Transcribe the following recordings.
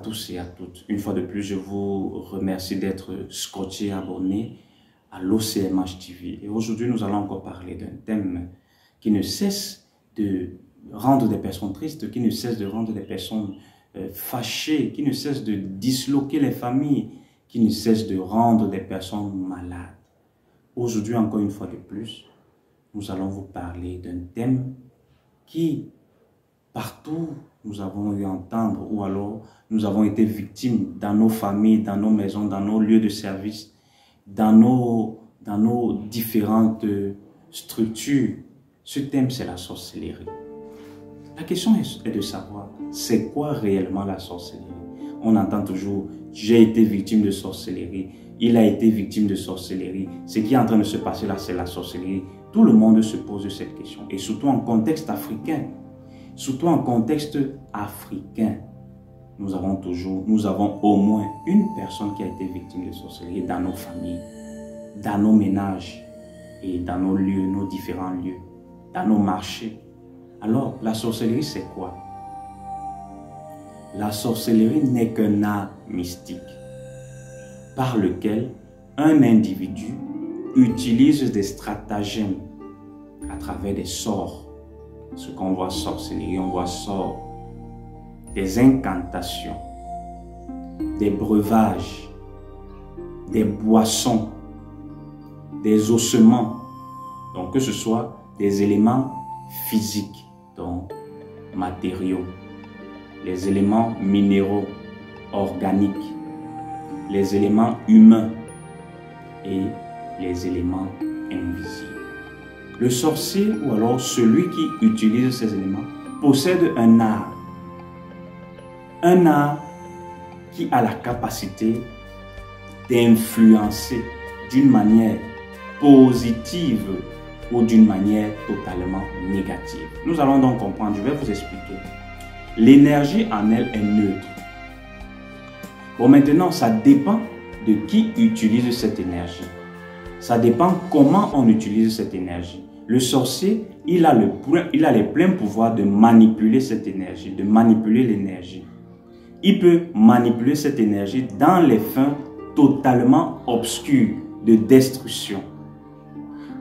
tous et à toutes. Une fois de plus, je vous remercie d'être scotché et abonné à l'OCMH TV. Et aujourd'hui, nous allons encore parler d'un thème qui ne cesse de rendre des personnes tristes, qui ne cesse de rendre des personnes fâchées, qui ne cesse de disloquer les familles, qui ne cesse de rendre des personnes malades. Aujourd'hui, encore une fois de plus, nous allons vous parler d'un thème qui, partout, nous avons eu à entendre ou alors nous avons été victimes dans nos familles, dans nos maisons, dans nos lieux de service, dans nos différentes structures. Ce thème, c'est la sorcellerie. La question est de savoir, c'est quoi réellement la sorcellerie? On entend toujours, j'ai été victime de sorcellerie, il a été victime de sorcellerie. Ce qui est en train de se passer là, c'est la sorcellerie. Tout le monde se pose cette question, et surtout en contexte africain. Surtout en contexte africain, nous avons au moins une personne qui a été victime de sorcellerie dans nos familles, dans nos ménages et dans nos lieux, nos différents lieux, dans nos marchés. Alors, la sorcellerie, c'est quoi? La sorcellerie n'est qu'un art mystique par lequel un individu utilise des stratagèmes à travers des sorts. Ce qu'on voit sorcellerie, on voit sort, des incantations, des breuvages, des boissons, des ossements. Donc que ce soit des éléments physiques, donc matériaux, les éléments minéraux, organiques, les éléments humains et les éléments invisibles. Le sorcier ou alors celui qui utilise ces éléments possède un art qui a la capacité d'influencer d'une manière positive ou d'une manière totalement négative. Nous allons donc comprendre, je vais vous expliquer. L'énergie en elle est neutre. Bon, maintenant, ça dépend de qui utilise cette énergie. Ça dépend comment on utilise cette énergie. Le sorcier, il a les pleins pouvoirs de manipuler cette énergie, de manipuler l'énergie. Il peut manipuler cette énergie dans les fins totalement obscures de destruction,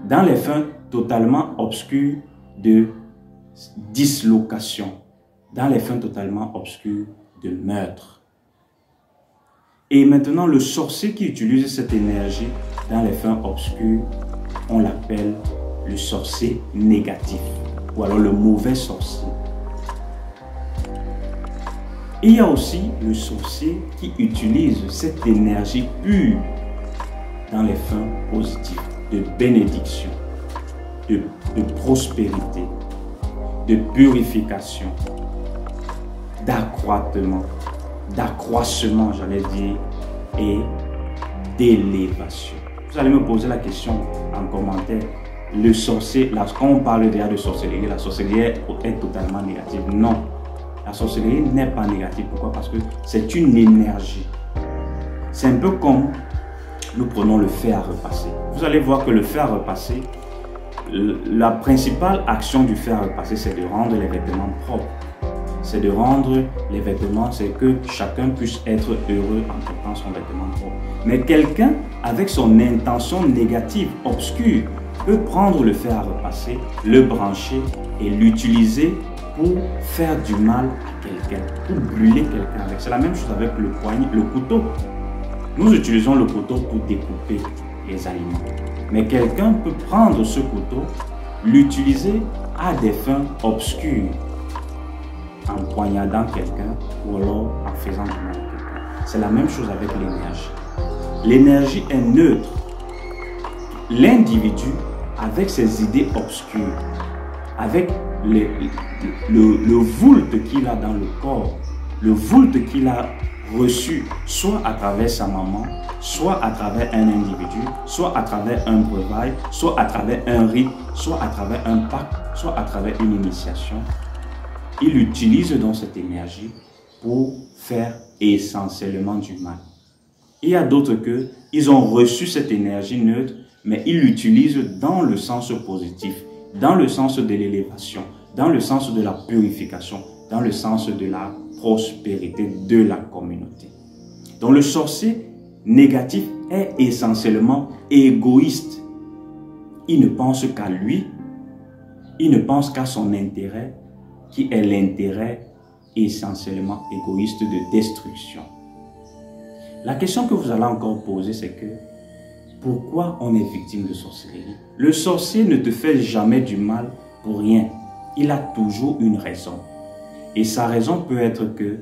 dans les fins totalement obscures de dislocation, dans les fins totalement obscures de meurtre. Et maintenant, le sorcier qui utilise cette énergie dans les fins obscures, on l'appelle le sorcier négatif ou alors le mauvais sorcier. Il y a aussi le sorcier qui utilise cette énergie pure dans les fins positives, de bénédiction, de prospérité, de purification, d'accroissement, j'allais dire, et d'élévation. Vous allez me poser la question en commentaire. Le sorcier, quand on parle déjà de sorcellerie, la sorcellerie est totalement négative. Non, la sorcellerie n'est pas négative. Pourquoi? Parce que c'est une énergie. C'est un peu comme nous prenons le fer à repasser. Vous allez voir que le fer à repasser, la principale action du fer à repasser, c'est de rendre les vêtements propres. C'est de rendre les vêtements, c'est que chacun puisse être heureux en portant son vêtement propre. Mais quelqu'un, avec son intention négative, obscure, peut prendre le fer à repasser, le brancher et l'utiliser pour faire du mal à quelqu'un, pour brûler quelqu'un avec. C'est la même chose avec le couteau. Nous utilisons le couteau pour découper les aliments. Mais quelqu'un peut prendre ce couteau, l'utiliser à des fins obscures, en poignardant quelqu'un ou alors en faisant du mal à quelqu'un. C'est la même chose avec l'énergie. L'énergie est neutre. L'individu, avec ses idées obscures, avec le voulte qu'il a dans le corps, le voulte qu'il a reçu, soit à travers sa maman, soit à travers un individu, soit à travers un breuvage, soit à travers un rite, soit à travers un pacte, soit à travers une initiation, il utilise donc cette énergie pour faire essentiellement du mal. Il y a d'autres ils ont reçu cette énergie neutre, mais ils l'utilisent dans le sens positif, dans le sens de l'élévation, dans le sens de la purification, dans le sens de la prospérité de la communauté. Donc le sorcier négatif est essentiellement égoïste. Il ne pense qu'à lui, il ne pense qu'à son intérêt, qui est l'intérêt essentiellement égoïste de destruction. La question que vous allez encore poser, c'est que pourquoi on est victime de sorcellerie? Le sorcier ne te fait jamais du mal pour rien. Il a toujours une raison. Et sa raison peut être que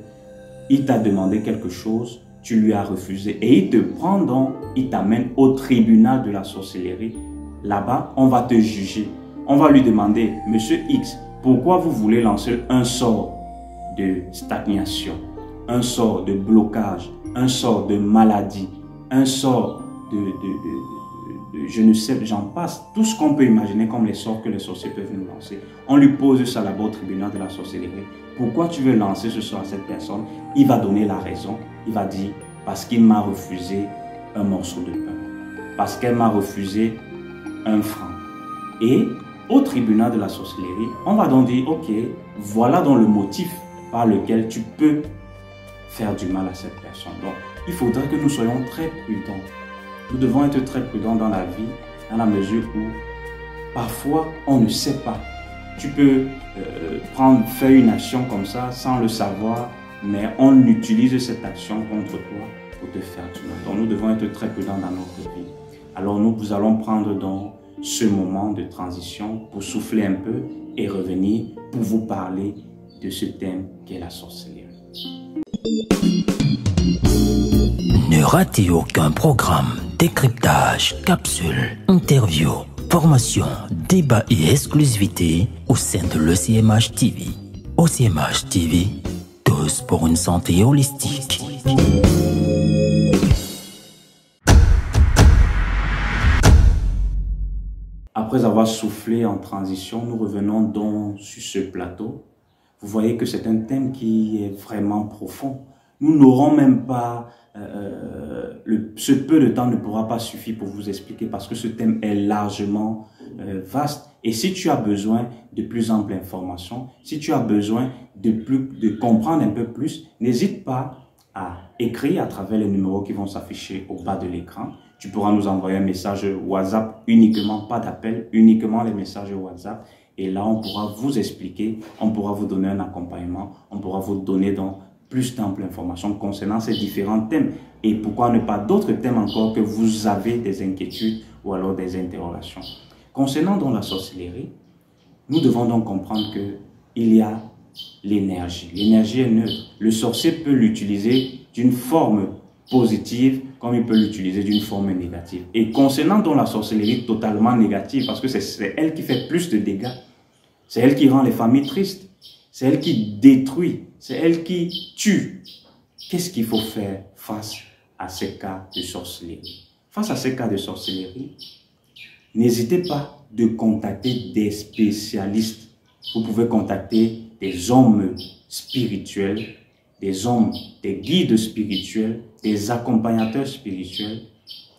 il t'a demandé quelque chose, tu lui as refusé. Et il te prend donc, il t'amène au tribunal de la sorcellerie. Là-bas, on va te juger. On va lui demander, Monsieur X, pourquoi vous voulez lancer un sort de stagnation, un sort de blocage, un sort de maladie, un sort je ne sais, j'en passe, tout ce qu'on peut imaginer comme les sorts que les sorciers peuvent nous lancer. On lui pose ça là-bas au tribunal de la sorcellerie. Pourquoi tu veux lancer ce sort à cette personne? Il va donner la raison. Il va dire, parce qu'il m'a refusé un morceau de pain. Parce qu'elle m'a refusé un franc. Et au tribunal de la sorcellerie, on va donc dire, ok, voilà donc le motif par lequel tu peux faire du mal à cette personne. Donc, il faudrait que nous soyons très prudents. Nous devons être très prudents dans la vie, dans la mesure où parfois on ne sait pas. Tu peux faire une action comme ça sans le savoir, mais on utilise cette action contre toi pour te faire du mal. Donc nous devons être très prudents dans notre vie. Alors nous allons prendre donc ce moment de transition pour souffler un peu et revenir pour vous parler de ce thème qu'est la sorcellerie. Ne ratez aucun programme, décryptage, capsule, interview, formation, débat et exclusivité au sein de l'OCMH TV. OCMH TV, tous pour une santé holistique. Après avoir soufflé en transition, nous revenons donc sur ce plateau. Vous voyez que c'est un thème qui est vraiment profond. Nous n'aurons même pas, ce peu de temps ne pourra pas suffire pour vous expliquer parce que ce thème est largement vaste. Et si tu as besoin de plus ample information, si tu as besoin de comprendre un peu plus, n'hésite pas à écrire à travers les numéros qui vont s'afficher au bas de l'écran. Tu pourras nous envoyer un message WhatsApp uniquement, pas d'appel, uniquement les messages WhatsApp. Et là, on pourra vous expliquer, on pourra vous donner un accompagnement, on pourra vous donner donc plus d'ample information concernant ces différents thèmes. Et pourquoi ne pas d'autres thèmes encore que vous avez des inquiétudes ou alors des interrogations. Concernant donc la sorcellerie, nous devons donc comprendre qu'il y a l'énergie. L'énergie est neutre. Le sorcier peut l'utiliser d'une forme positive comme il peut l'utiliser d'une forme négative. Et concernant donc la sorcellerie totalement négative, parce que c'est elle qui fait plus de dégâts, c'est elle qui rend les familles tristes, c'est elle qui détruit, c'est elle qui tue. Qu'est-ce qu'il faut faire face à ces cas de sorcellerie? Face à ces cas de sorcellerie, n'hésitez pas de contacter des spécialistes. Vous pouvez contacter des hommes spirituels, des guides spirituels, des accompagnateurs spirituels,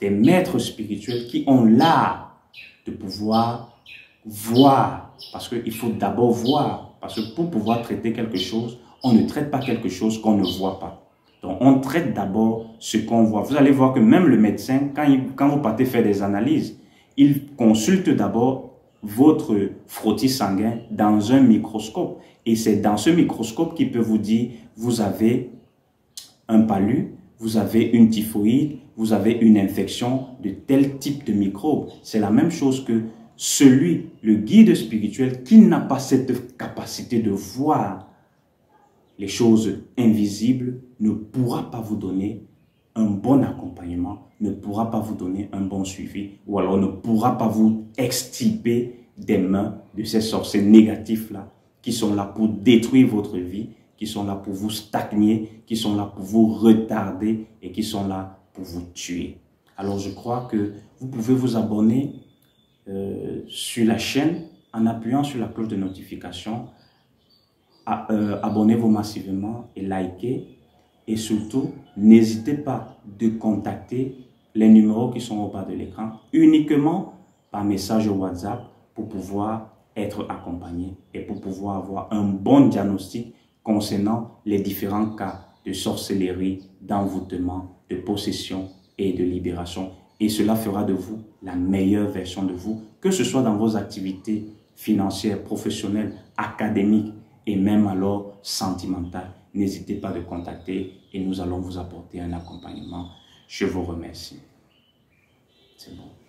des maîtres spirituels qui ont l'art de pouvoir voir. Parce qu'il faut d'abord voir. Parce que pour pouvoir traiter quelque chose, on ne traite pas quelque chose qu'on ne voit pas. Donc, on traite d'abord ce qu'on voit. Vous allez voir que même le médecin, quand vous partez faire des analyses, il consulte d'abord votre frottis sanguin dans un microscope. Et c'est dans ce microscope qu'il peut vous dire, vous avez un palu, vous avez une typhoïde, vous avez une infection de tel type de microbe. C'est la même chose que le guide spirituel qui n'a pas cette capacité de voir les choses invisibles ne pourra pas vous donner un bon accompagnement, ne pourra pas vous donner un bon suivi ou alors ne pourra pas vous extirper des mains de ces sorciers négatifs-là qui sont là pour détruire votre vie, qui sont là pour vous stagner, qui sont là pour vous retarder et qui sont là pour vous tuer. Alors je crois que vous pouvez vous abonner sur la chaîne en appuyant sur la cloche de notification. Abonnez-vous massivement et likez. Et surtout, n'hésitez pas de contacter les numéros qui sont au bas de l'écran uniquement par message WhatsApp pour pouvoir être accompagné et pour pouvoir avoir un bon diagnostic concernant les différents cas de sorcellerie, d'envoûtement, de possession et de libération. Et cela fera de vous la meilleure version de vous, que ce soit dans vos activités financières, professionnelles, académiques et même alors sentimentales. N'hésitez pas de contacter et nous allons vous apporter un accompagnement. Je vous remercie. C'est bon.